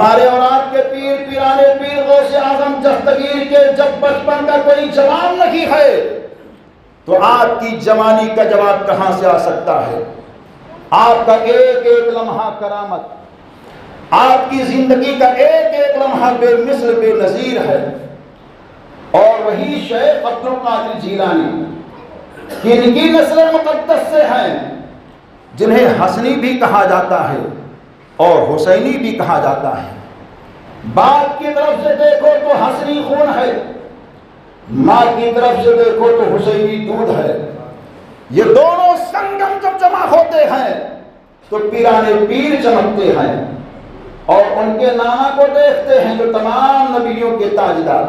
ہمارے اولاد کے پیر پیرانے پیر غوث اعظم دستگیر کے جب بچپن کا کوئی جواب نہیں ہے تو آپ کی جوانی کا جواب کہاں سے آ سکتا ہے؟ آپ کا ایک ایک لمحہ کرامت، آپ کی زندگی کا ایک ایک لمحہ بے مثل بے نظیر ہے۔ اور وہی شیخ عبد القادر جیلانی جن کی نسل مقدس سے ہیں، جنہیں حسنی بھی کہا جاتا ہے اور حسینی بھی کہا جاتا ہے۔ باپ کی طرف سے دیکھو تو حسنی خون ہے، ماں کی طرف سے دیکھو تو حسینی دودھ ہے۔ یہ دونوں سنگم جب جمع ہوتے ہیں تو پیرانے پیر چمکتے ہیں، اور ان کے نانا کو دیکھتے ہیں جو تمام نبیوں کے تاجدار،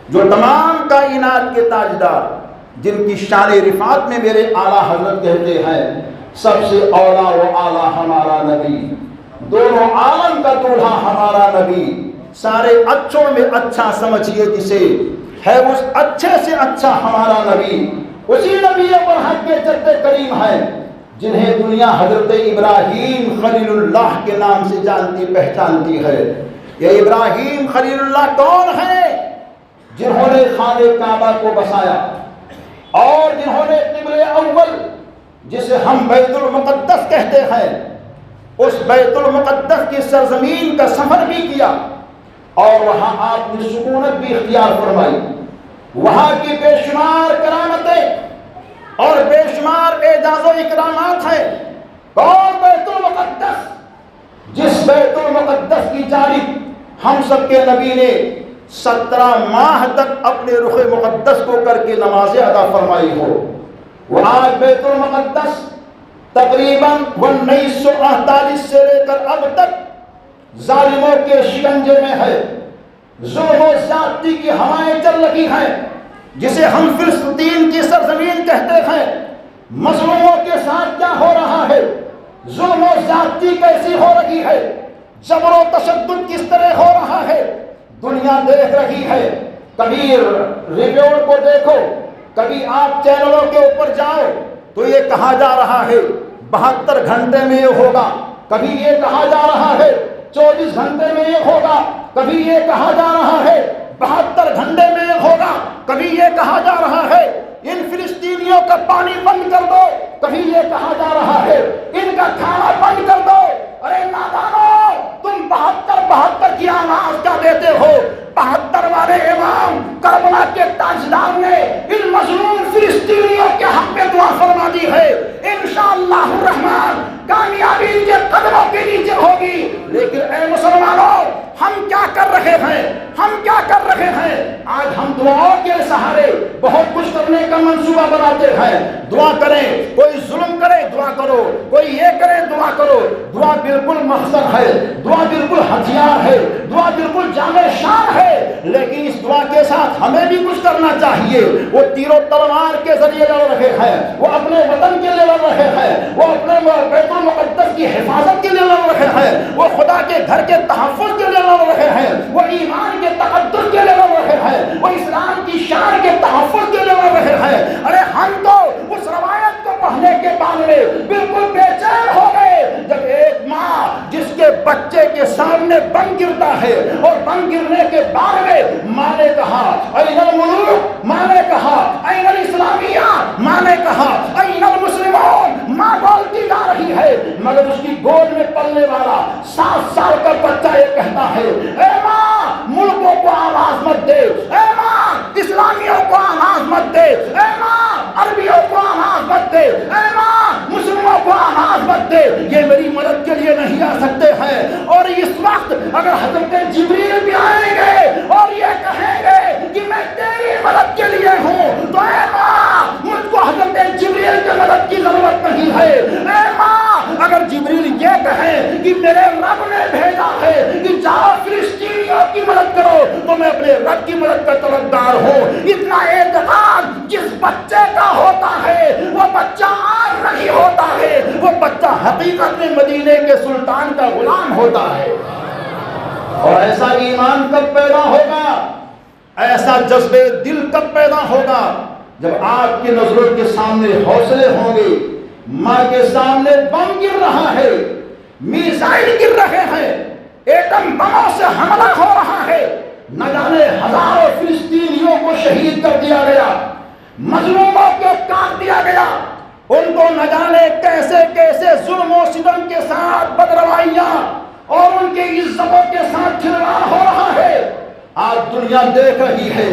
جو تمام کائنات کے تاجدار، جن کی شان رفعت میں میرے اعلیٰ حضرت کہتے ہیں سب سے اولا و اعلیٰ ہمارا نبی، دونوں عالم کا دولہا ہمارا نبی، سارے اچھوں میں اچھا سمجھیے جسے، ہے اس اچھے سے اچھا ہمارا نبی۔ اسی نبی برحق کے جد کریم ہیں جنہیں دنیا حضرت ابراہیم خلیل اللہ کے نام سے جانتی پہچانتی ہے۔ یہ ابراہیم خلیل اللہ کون ہیں؟ جنہوں نے خانہ کعبہ کو بسایا اور جنہوں نے قبلہ اول جسے ہم بیت المقدس کہتے ہیں، اس بیت المقدس کی سرزمین کا سفر بھی کیا اور وہاں آپ نے سکونت بھی اختیار فرمائی۔ وہاں کی بے شمار کرامتیں اور بے شمار اعزاز و اکرامات ہیں۔ کون بیت المقدس؟ جس بیت المقدس کی جانب ہم سب کے نبی نے 17 ماہ تک اپنے رخ مقدس کو کر کے نمازیں ادا فرمائی ہو، وہ آج بیت المقدس تقریباً 1948 سے لے کر اب تک ظالموں کے شکنجے میں ہے، ظلم و زیادتی کی ہوائیں چل رہی ہیں، جسے ہم فلسطین کی سرزمین کہتے ہیں۔ مظلوموں کے ساتھ کیا ہو رہا ہے، ظلم و زیادتی کیسی ہو رہی ہے، جبر و تشدد کس طرح ہو رہا ہے، دنیا دیکھ رہی ہے۔ کبھی ریڈیو کو دیکھو، کبھی آپ چینلوں کے اوپر جاؤ تو یہ کہا جا رہا ہے 72 گھنٹے میں یہ ہوگا، کبھی یہ کہا جا رہا ہے 24 گھنٹے میں یہ ہوگا، کبھی یہ کہا جا رہا ہے 72 گھنٹے میں یہ ہوگا، کبھی یہ کہا جا رہا ہے ان فلسطینیوں کا پانی بند کر دو، کبھی یہ کہا جا رہا ہے ان کا کھانا بند کر دو۔ ارے نادانو، تم 72 کی آواز کیا دیتے ہو؟ 72 والے امام کربلا کے تاجدار نے ان مظلوم فلسطینیوں کے حق میں دعا فرما دی ہے۔ انشاءاللہ الرحمن کامیابی ان کے قدموں کے نیچے ہوگی۔ لیکن اے مسلمانوں، ہم کیا کر رہے ہیں؟ ہم کیا کر رہے ہیں؟ آج ہم دعاؤں کے سہارے بہت کچھ کرنے کا منصوبہ بناتے ہیں۔ دعا کریں، کوئی ظلم کرے دعا کرو، کوئی یہ کرے دعا کرو۔ دعا بالکل مقصد ہے، دعا بالکل ہتھیار ہے، دعا بالکل جامع شان ہے، لیکن اس دعا کے ساتھ ہمیں بھی کچھ کرنا چاہیے۔ وہ تیر و تلوار کے ذریعے لڑ رہے ہیں، وہ اپنے وطن کے لیے لڑ رہے ہیں، وہ اپنے بیت المقدس کی حفاظت کے لیے لڑ رہے ہیں، وہ خدا کے گھر کے تحفظ کے لیے لڑ رہے ہیں، وہ ایمان کے تقدس کے لیے لڑ رہے ہیں، وہ اسلام کی شان کے تحفظ کے لیے لڑ رہے ہیں۔ ارے ہم تو اس روایت کو پڑھنے کے بعد میں بالکل بے چین ہو گئے جب ایک ماں جس کے بچے کے سامنے بم گرتا ہے اور بم گرنے کے بعد میں ماں نے کہا این الملوک، ماں نے کہا این الاسلامیہ، ماں نے کہا این المسلمون، ماں بولتی جا رہی ہے، مگر اس کی گود میں پلنے والا 7 سال کا بچہ یہ کہتا ہے اے ماں ملکوں کو آواز مت دے، اے ماں اسلامیوں کو آواز مت دے، اے ماں عربیوں کو آواز مت دے، اے ماں مسلموں کو آواز مت دے، یہ میری مدد کے لیے نہیں آ سکتے ہیں۔ اور اس وقت اگر حضرت جبریل بھی آئیں گے اور یہ کہیں گے کہ میں تیری مدد کے لیے ہوں تو اے ماں مجھ کو حضرت جبریل کی مدد کی ضرورت نہیں ہے۔ اے ماں اگر جبریل یہ کہیں کہ میرے رب نے بھیجا ہے کہ جاؤ فلسطینیوں کی مدد کرو تو میں اپنے رب کی مدد کا طلبگار ہوں۔ اتنا اعتقاد جس بچے کا ہوتا ہے وہ بچہ عام نہیں ہوتا ہے، وہ بچہ حقیقت میں مدینے کے سلطان کا غلام ہوتا ہے۔ اور ایسا ایمان کب پیدا ہوگا، ایسا جذبے دل کب پیدا ہوگا جب آپ کی نظروں کے سامنے حوصلے ہوں گے۔ ماں کے سامنے بم گر رہا ہے، میزائل گر رہے ہیں، ایٹم بموں سے حملہ ہو رہا ہے، نہ جانے ہزاروں فلسطینیوں کو شہید کر دیا گیا، مظلوموں کو کاٹ دیا گیا، ان کو نہ جانے کیسے کیسے ظلم و ستم کے ساتھ بدروائیاں اور ان کی عزتوں کے ساتھ کھلواڑ ہو رہا ہے۔ آج دنیا دیکھ رہی ہے،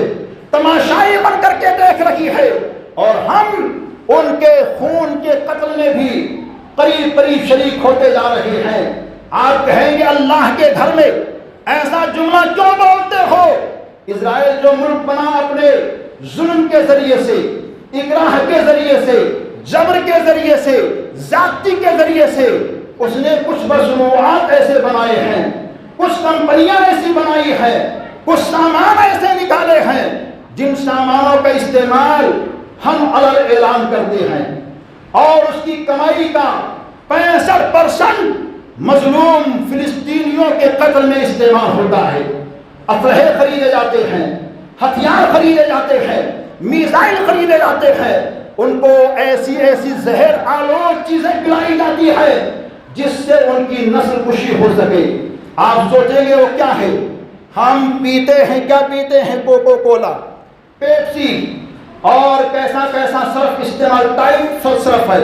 تماشائی بن کر کے دیکھ رہی ہے، اور ہم ان کے خون کے قتل میں بھی قریب قریب شریک ہوتے جا رہے ہیں۔ آپ کہیں گے اللہ کے گھر میں ایسا جملہ کیوں بولتے ہو؟ اسرائیل جو ملک بنا اپنے ظلم کے ذریعے سے، اکراہ کے ذریعے سے، جبر کے ذریعے سے، زیادتی کے ذریعے سے، اس نے کچھ مصنوعات ایسے بنائے ہیں، کچھ کمپنیاں ایسی بنائی ہیں، کچھ سامان ایسے نکالے ہیں جن سامانوں کا استعمال ہم علن اعلان کرتے ہیں، اور اس کی کمائی کا 65% مظلوم فلسطینیوں کے قتل میں استعمال ہوتا ہے۔ اسلحے خریدے جاتے ہیں، ہتھیار خریدے جاتے ہیں، میزائل خریدے جاتے ہیں، ان کو ایسی ایسی زہر آلود چیزیں پلائی جاتی ہے جس سے ان کی نسل کشی ہو سکے۔ آپ سوچیں گے وہ کیا ہے؟ ہم پیتے ہیں، کیا پیتے ہیں؟ کوکو کولا، پیپسی، اور کیسا کیسا صرف استعمال، ٹائپ صرف ہے،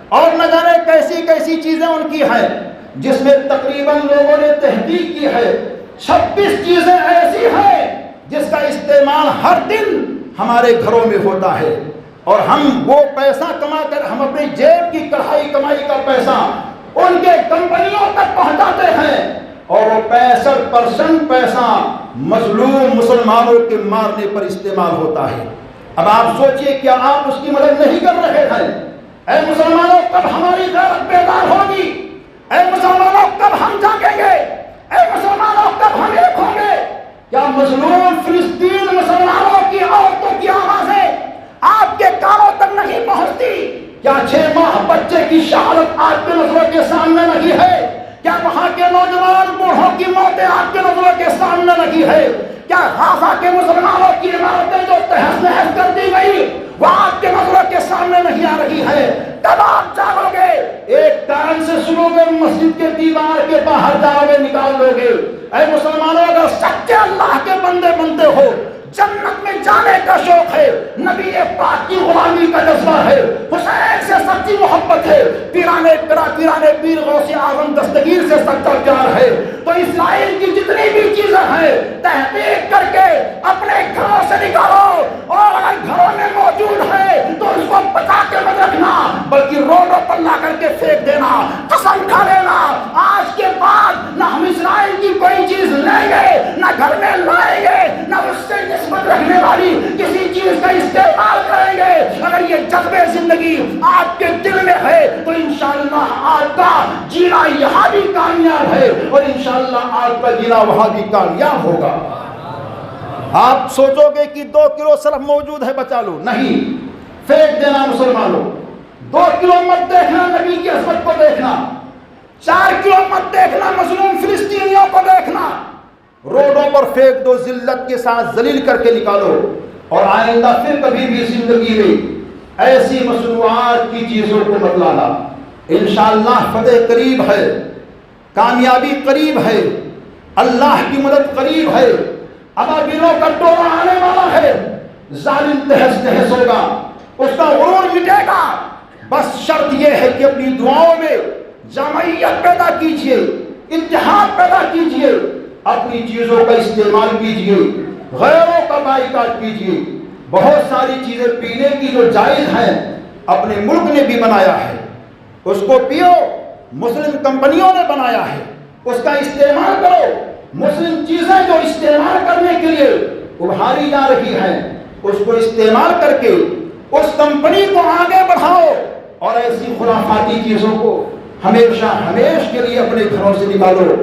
اور نہ جانے کیسی کیسی چیزیں ان کی ہیں جس میں تقریباً لوگوں نے تحقیق کی ہے 26 چیزیں ایسی ہیں جس کا استعمال ہر دن ہمارے گھروں میں ہوتا ہے، اور ہم وہ پیسہ کما کر ہم اپنی جیب کی کمائی کا پیسہ ان کے کمپنیوں تک پہنچاتے ہیں، اور وہ 65% پیسہ مظلوم مسلمانوں کے مارنے پر استعمال ہوتا ہے۔ اب آپ سوچئے کیا آپ اس کی مدد نہیں کر رہے ہیں؟ اے مسلمانوں، کب ہماری غیرت بیدار ہوگی؟ اے مسلمانوں، کب ہم جاگیں گے؟ اے مسلمانوں، کب ہم ایک ہوں گے؟ کیا مظلوم فلسطین مسلمانوں کی عورتوں کی آوازیں آپ کے کانوں تک نہیں پہنچتی؟ کیا 6 ماہ بچے کی شہادت آپ کے نظروں کے سامنے نہیں ہے؟ کیا وہاں کے نوجوان بوڑھوں کی موتیں آپ کے نظروں کے سامنے نہیں ہے؟ کیا غازہ کے مسلمانوں کی عمارتیں جو تہس نہس کر دی گئی وہ آپ کے نظروں کے سامنے نہیں آ رہی ہے؟ کب آپ جاگو گے؟ ایک کان سے سنو گے، مسجد کے دیوار کے باہر جاؤ گے، نکال لو گے۔ اے مسلمانوں، اگر سچے اللہ کے بندے بنتے ہو، جنت میں جانے کا شوق ہے، نبی پاک کی غلامی کا جذبہ ہے، حسین سے سچی محبت ہے، پیرانے پیر غوث اعظم دستگیر سے سچا پیار ہے، تو اسرائیل کی جتنی بھی چیزیں ہیں تحقیق کر کے اپنے گھروں سے نکالو، اور اگر گھروں میں موجود ہے تو اس کو بچا کے مت رکھنا بلکہ روڈوں پر لا کر کے پھینک دینا، قسم کھا لینا آج کے بعد نہ ہم اسرائیل کی کوئی چیز لیں گے، نہ گھر میں لائیں گے، نہ اس سے نسبت رکھنے والی کسی چیز کا استعمال کریں گے۔ اگر یہ جذبے زندگی آپ کے دل میں ہے تو انشاءاللہ آپ کا جینا یہاں بھی کامیاب ہے، اور انشاءاللہ آپ کا جینا وہاں بھی کامیاب ہوگا۔ آپ سوچو گے کہ 2 کلو صرف موجود ہے، بچا لو، نہیں، پھینک دینا مسلمانوں۔ 2 کلو مت دیکھنا نبی کی عظمت کو دیکھنا، 4 کلو مت دیکھنا مظلوم فلسطینیوں کو دیکھنا، روڈوں پر پھینک دو، ذلت کے ساتھ ذلیل کر کے نکالو، اور آئندہ پھر کبھی بھی زندگی میں ایسی مصنوعات کی چیزوں کو مت لانا۔ انشاءاللہ فتح قریب ہے، کامیابی قریب ہے، اللہ کی مدد قریب ہے، ابابیلوں کا ٹولہ آنے والا ہے، ظالم تہس نہس ہوگا، اس کا غرور مٹے گا۔ بس شرط یہ ہے کہ اپنی دعاؤں میں جامعیت پیدا کیجئے، اتحاد پیدا کیجئے، اپنی چیزوں کا استعمال کیجئے، غیروں کا بائیکاٹ کیجئے۔ بہت ساری چیزیں پینے کی جو جائز ہیں اپنے ملک نے بھی بنایا ہے، اس کو پیو، مسلم کمپنیوں نے بنایا ہے، اس کا استعمال کرو۔ مسلم چیزیں جو استعمال کرنے کے لیے ابھاری جا رہی ہیں اس کو استعمال کر کے اس کمپنی کو آگے بڑھاؤ، اور ایسی خرافاتی چیزوں کو ہمیشہ کے لیے اپنے گھروں سے نکالو۔